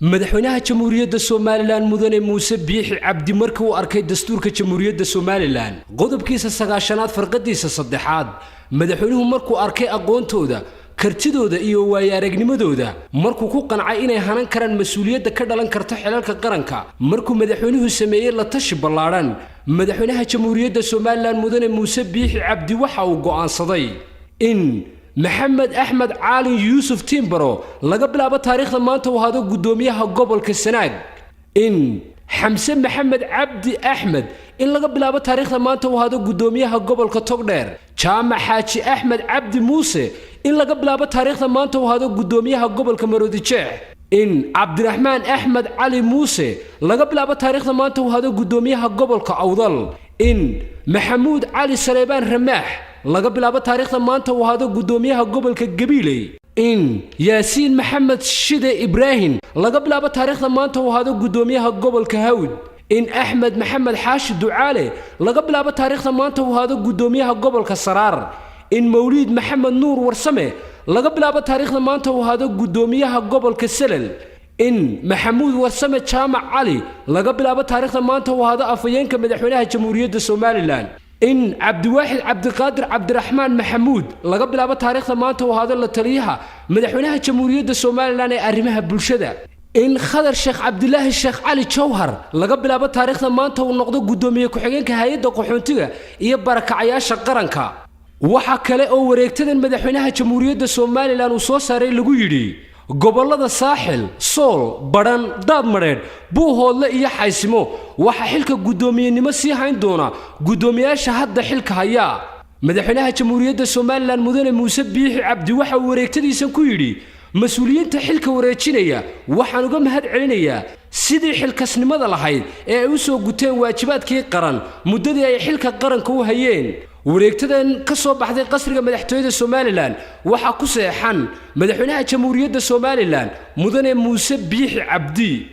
madaxweynaha jamhuuriyadda Soomaaliland mudane Muuse Biixi Cabdi markii uu arkay dastuurka jamhuuriyadda Soomaaliland qodobkiisa 9aad farqadiisa 3aad madaxweynuhu markuu arkay aqoontooda kartidooda iyo waaya-aragnimadooda markuu ku qancay inay hanan karaan mas'uuliyadda ka dhalan karta xilalka qaranka markuu madaxweynuhu sameeyay la tashi ballaaran madaxweynaha jamhuuriyadda Soomaaliland mudane Muuse Biixi Cabdi waxa uu go'aansaday in محمد أحمد عالي يوسف تيمبرو لقى بلعبة تاريخ لما وهذا قدوميها قبل كسناق إن حمزة محمد عبدي أحمد إن لقى بلعبة تاريخ لما وهذا قدوميها قبل كتقدر جامع حاجي أحمد عبدي موسى إن لقى بلعبة تاريخ لما وهذا قدوميها قبل كمرودي إن عبد الرحمن أحمد علي موسى لقى بلعبة تاريخ لما وهذا قدوميها قبل كأوضل إن محمود علي سليمان رماح laga bilaabo taariikhda maanta uu hado gudoomiyaha gobolka Gabiley in Yaasiin Maxamed Shide Ibrahim laga bilaabo taariikhda maanta uu hado gudoomiyaha gobolka Hawd in Ahmed Maxamed Xaashi Ducaale laga bilaabo taariikhda maanta uu hado gudoomiyaha gobolka Saraar in Mawlid Maxamed Nuur Warsame laga bilaabo taariikhda maanta uu hado gudoomiyaha gobolka Salal in Maxamuud Warsame Jaamac Cali laga bilaabo taariikhda maanta uu hado afayeenka madaxweynaha jamhuuriyadda Soomaaliland إن عبد الواحد عبد القادر عبد الرحمن محمود لقى بلعبة تاريخ مانته وهذا اللي تليها مدحونها جمهورية الصومال لنا أرمها بالشدة إن خضر الشيخ عبد الله الشيخ علي جوهر لقى بلعبة تاريخ مانته ونقضوا قدومية كحجين كهيدا قحونتها يبارك عياش قرنكا وحكى له وريكتدن مدحونها جمهورية الصومال لنا وصوصاري لقيري gobolada saaxil sool baran daadmareed buuhoodle iyo xaysimo waxa xilka gudoomiyenimo sii hayn doona gudoomiyaasha hadda xilka haya madaxweynaha jamhuuriyadda Soomaaliland mudane Muuse Biixi Cabdi waxa uu wareegtadiisan ku yiri mas'uuliyiinta xilka wareejinaya waxaan uga mahad celinayaa sidii xilkasnimada lahayd ee ay u soo guteen waajibaadkii qaran muddadii ay xilka qaranka u hayeen wareegtadan ka soo baxday qasriga madaxtooyada Soomaaliland waxa ku seexan madaxweynaha jamhuuriyadda Soomaaliland mudane Muuse Biixi Cabdi